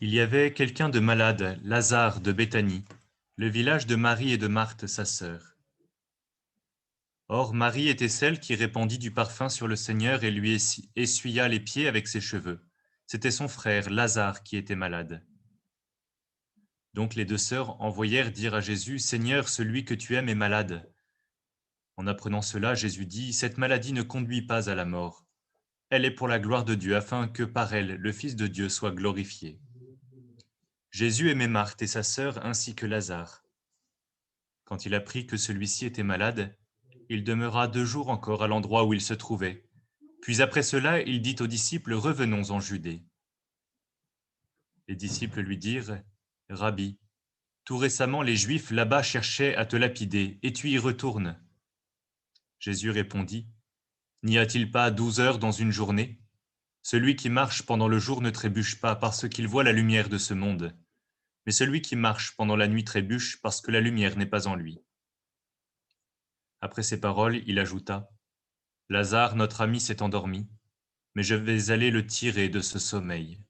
Il y avait quelqu'un de malade, Lazare de Béthanie, le village de Marie et de Marthe, sa sœur. Or, Marie était celle qui répandit du parfum sur le Seigneur et lui essuya les pieds avec ses cheveux. C'était son frère, Lazare, qui était malade. Donc les deux sœurs envoyèrent dire à Jésus, « Seigneur, celui que tu aimes est malade. » En apprenant cela, Jésus dit, « Cette maladie ne conduit pas à la mort. Elle est pour la gloire de Dieu, afin que par elle, le Fils de Dieu soit glorifié. » Jésus aimait Marthe et sa sœur ainsi que Lazare. Quand il apprit que celui-ci était malade, il demeura 2 jours encore à l'endroit où il se trouvait. Puis après cela, il dit aux disciples, « Revenons en Judée. » Les disciples lui dirent, « Rabbi, tout récemment les Juifs là-bas cherchaient à te lapider, et tu y retournes. » Jésus répondit, « N'y a-t-il pas 12 heures dans une journée ? Celui qui marche pendant le jour ne trébuche pas parce qu'il voit la lumière de ce monde. Mais celui qui marche pendant la nuit trébuche parce que la lumière n'est pas en lui. » Après ces paroles, il ajouta, « Lazare, notre ami, s'est endormi, mais je vais aller le tirer de ce sommeil. »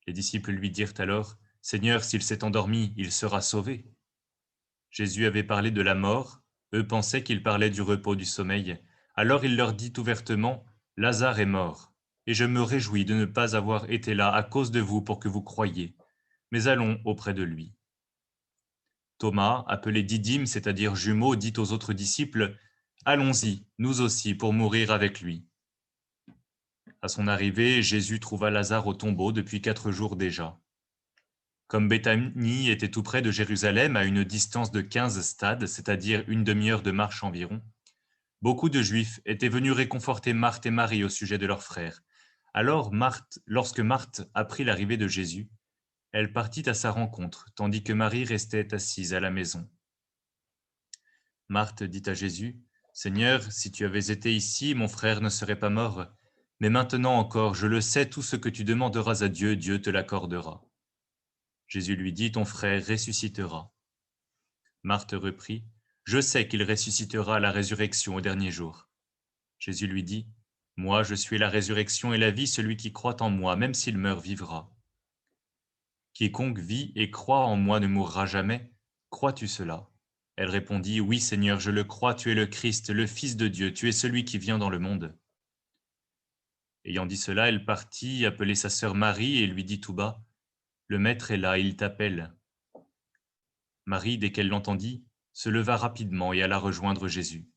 Les disciples lui dirent alors, « Seigneur, s'il s'est endormi, il sera sauvé. » Jésus avait parlé de la mort, eux pensaient qu'il parlait du repos du sommeil. Alors il leur dit ouvertement, « Lazare est mort, et je me réjouis de ne pas avoir été là à cause de vous pour que vous croyiez. Mais allons auprès de lui. » Thomas, appelé Didyme, c'est-à-dire jumeau, dit aux autres disciples, « Allons-y, nous aussi, pour mourir avec lui. » À son arrivée, Jésus trouva Lazare au tombeau depuis 4 jours déjà. Comme Béthanie était tout près de Jérusalem, à une distance de 15 stades, c'est-à-dire une demi-heure de marche environ, beaucoup de Juifs étaient venus réconforter Marthe et Marie au sujet de leur frère. Alors, lorsque Marthe apprit l'arrivée de Jésus, elle partit à sa rencontre, tandis que Marie restait assise à la maison. Marthe dit à Jésus, « Seigneur, si tu avais été ici, mon frère ne serait pas mort. Mais maintenant encore, je le sais, tout ce que tu demanderas à Dieu, Dieu te l'accordera. » Jésus lui dit, « Ton frère ressuscitera. » Marthe reprit, « Je sais qu'il ressuscitera à la résurrection au dernier jour. » Jésus lui dit, « Moi, je suis la résurrection et la vie, celui qui croit en moi, même s'il meurt, vivra. Quiconque vit et croit en moi ne mourra jamais. Crois-tu cela ? » Elle répondit, « Oui, Seigneur, je le crois, tu es le Christ, le Fils de Dieu, tu es celui qui vient dans le monde. » Ayant dit cela, elle partit, appeler sa sœur Marie et lui dit tout bas, « Le Maître est là, il t'appelle. » Marie, dès qu'elle l'entendit, se leva rapidement et alla rejoindre Jésus.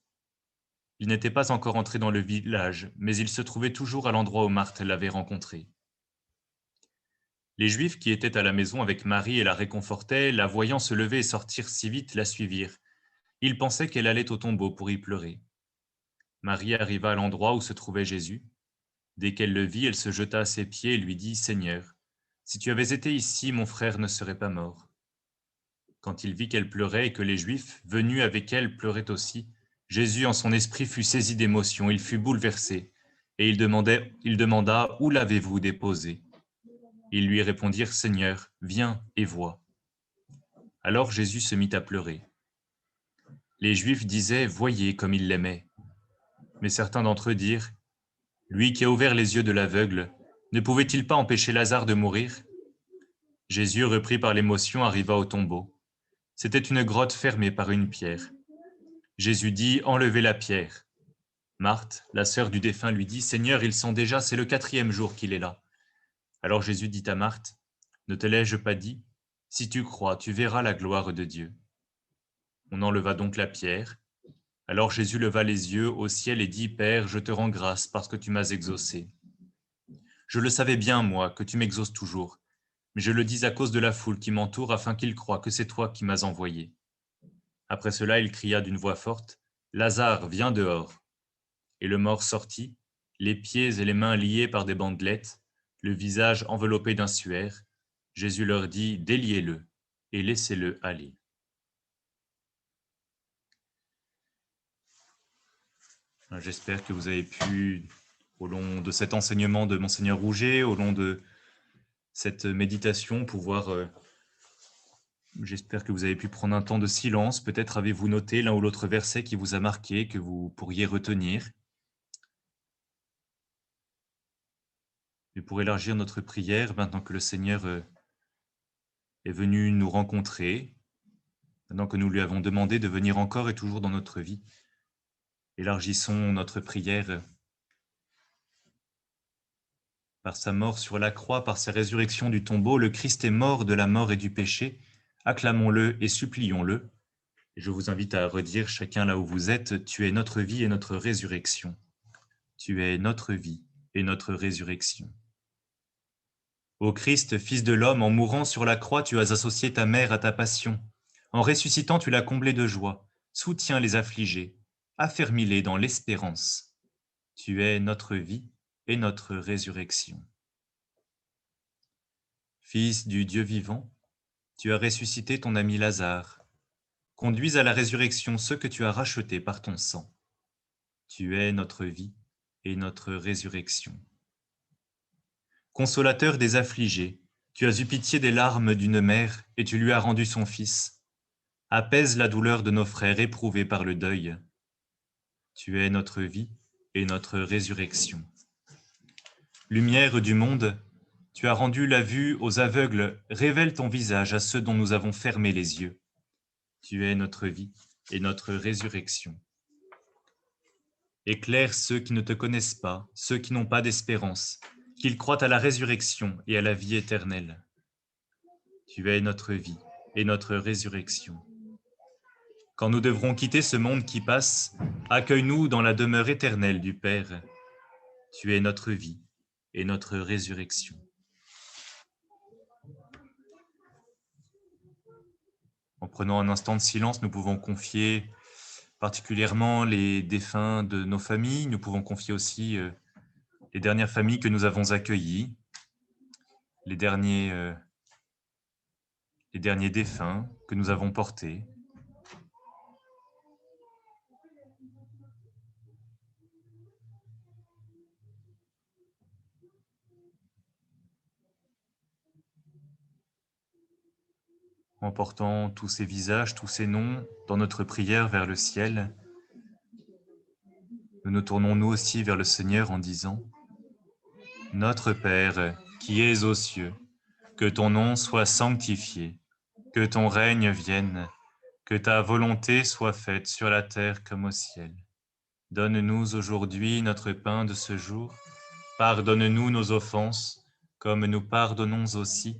Il n'était pas encore entré dans le village, mais il se trouvait toujours à l'endroit où Marthe l'avait rencontré. Les Juifs qui étaient à la maison avec Marie et la réconfortaient, la voyant se lever et sortir si vite, la suivirent. Ils pensaient qu'elle allait au tombeau pour y pleurer. Marie arriva à l'endroit où se trouvait Jésus. Dès qu'elle le vit, elle se jeta à ses pieds et lui dit, « Seigneur, si tu avais été ici, mon frère ne serait pas mort. » Quand il vit qu'elle pleurait et que les Juifs, venus avec elle, pleuraient aussi, Jésus en son esprit fut saisi d'émotion, il fut bouleversé, et il demanda, « Où l'avez-vous déposé ?» Ils lui répondirent, « Seigneur, viens et vois. » Alors Jésus se mit à pleurer. Les Juifs disaient, « Voyez comme il l'aimait. » Mais certains d'entre eux dirent, « Lui qui a ouvert les yeux de l'aveugle, ne pouvait-il pas empêcher Lazare de mourir ?» Jésus, repris par l'émotion, arriva au tombeau. C'était une grotte fermée par une pierre. Jésus dit, « Enlevez la pierre. » Marthe, la sœur du défunt, lui dit, « Seigneur, ils sont déjà, c'est le 4e jour qu'il est là. » Alors Jésus dit à Marthe, « Ne te l'ai-je pas dit ? Si tu crois, tu verras la gloire de Dieu. » On enleva donc la pierre. Alors Jésus leva les yeux au ciel et dit, « Père, je te rends grâce parce que tu m'as exaucé. Je le savais bien, moi, que tu m'exauces toujours, mais je le dis à cause de la foule qui m'entoure afin qu'ils croient que c'est toi qui m'as envoyé. » Après cela, il cria d'une voix forte, « Lazare, viens dehors. » Et le mort sortit, les pieds et les mains liés par des bandelettes, le visage enveloppé d'un suaire. Jésus leur dit, « Déliez-le et laissez-le aller. » J'espère que vous avez pu, au long de cet enseignement de Monseigneur Rouget, au long de cette méditation, pouvoir J'espère que vous avez pu prendre un temps de silence. Peut-être avez-vous noté l'un ou l'autre verset qui vous a marqué, que vous pourriez retenir. Et pour élargir notre prière, maintenant que le Seigneur est venu nous rencontrer, maintenant que nous lui avons demandé de venir encore et toujours dans notre vie, élargissons notre prière par sa mort sur la croix, par sa résurrection du tombeau. Le Christ est mort de la mort et du péché. Acclamons-le et supplions-le. Et je vous invite à redire chacun là où vous êtes, tu es notre vie et notre résurrection. Tu es notre vie et notre résurrection. Ô Christ, Fils de l'homme, en mourant sur la croix, tu as associé ta mère à ta passion. En ressuscitant, tu l'as comblée de joie. Soutiens les affligés, affermis-les dans l'espérance. Tu es notre vie et notre résurrection. Fils du Dieu vivant, tu as ressuscité ton ami Lazare. Conduis à la résurrection ceux que tu as rachetés par ton sang. Tu es notre vie et notre résurrection. Consolateur des affligés, tu as eu pitié des larmes d'une mère et tu lui as rendu son fils. Apaise la douleur de nos frères éprouvés par le deuil. Tu es notre vie et notre résurrection. Lumière du monde, tu as rendu la vue aux aveugles, révèle ton visage à ceux dont nous avons fermé les yeux. Tu es notre vie et notre résurrection. Éclaire ceux qui ne te connaissent pas, ceux qui n'ont pas d'espérance, qu'ils croient à la résurrection et à la vie éternelle. Tu es notre vie et notre résurrection. Quand nous devrons quitter ce monde qui passe, accueille-nous dans la demeure éternelle du Père. Tu es notre vie et notre résurrection. En prenant un instant de silence, nous pouvons confier particulièrement les défunts de nos familles. Nous pouvons confier aussi les dernières familles que nous avons accueillies, les derniers défunts que nous avons portés. En portant tous ces visages, tous ces noms dans notre prière vers le ciel, nous nous tournons nous aussi vers le Seigneur en disant « Notre Père, qui es aux cieux, que ton nom soit sanctifié, que ton règne vienne, que ta volonté soit faite sur la terre comme au ciel. Donne-nous aujourd'hui notre pain de ce jour. Pardonne-nous nos offenses, comme nous pardonnons aussi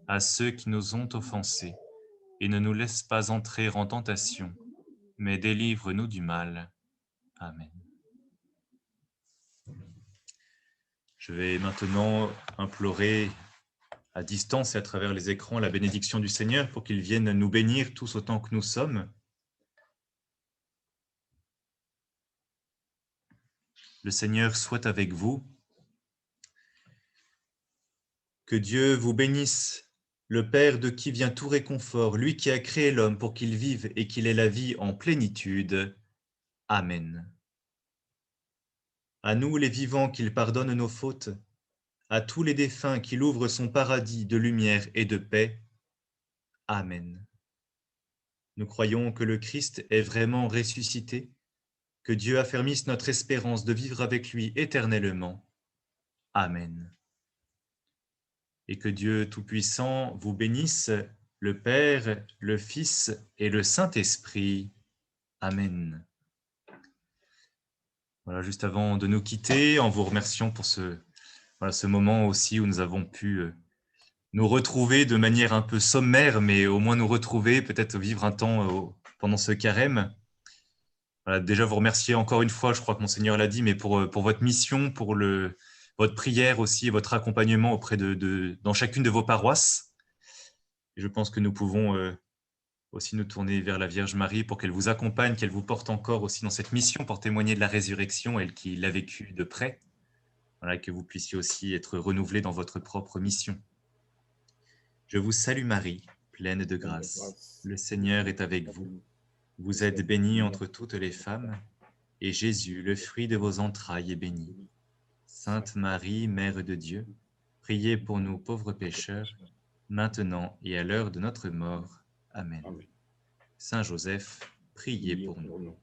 à ceux qui nous ont offensés. Et ne nous laisse pas entrer en tentation, mais délivre-nous du mal. Amen. » Je vais maintenant implorer à distance et à travers les écrans la bénédiction du Seigneur pour qu'il vienne nous bénir tous autant que nous sommes. Le Seigneur soit avec vous. Que Dieu vous bénisse, le Père de qui vient tout réconfort, lui qui a créé l'homme pour qu'il vive et qu'il ait la vie en plénitude. Amen. À nous les vivants qu'il pardonne nos fautes, à tous les défunts qu'il ouvre son paradis de lumière et de paix. Amen. Nous croyons que le Christ est vraiment ressuscité, que Dieu affermisse notre espérance de vivre avec lui éternellement. Amen. Et que Dieu Tout-Puissant vous bénisse, le Père, le Fils et le Saint-Esprit. Amen. Voilà, juste avant de nous quitter, en vous remerciant pour ce moment aussi où nous avons pu nous retrouver de manière un peu sommaire, mais au moins nous retrouver, peut-être vivre un temps pendant ce carême. Voilà, déjà vous remercier encore une fois, je crois que Monseigneur l'a dit, mais pour votre mission, pour votre prière aussi et votre accompagnement auprès dans chacune de vos paroisses. Et je pense que nous pouvons aussi nous tourner vers la Vierge Marie pour qu'elle vous accompagne, qu'elle vous porte encore aussi dans cette mission pour témoigner de la résurrection, elle qui l'a vécue de près. Voilà, que vous puissiez aussi être renouvelé dans votre propre mission. Je vous salue Marie, pleine de grâce. Le Seigneur est avec vous. Vous êtes bénie entre toutes les femmes, et Jésus, le fruit de vos entrailles, est béni. Sainte Marie, Mère de Dieu, priez pour nous pauvres pécheurs, maintenant et à l'heure de notre mort. Amen. Amen. Saint Joseph, priez pour nous.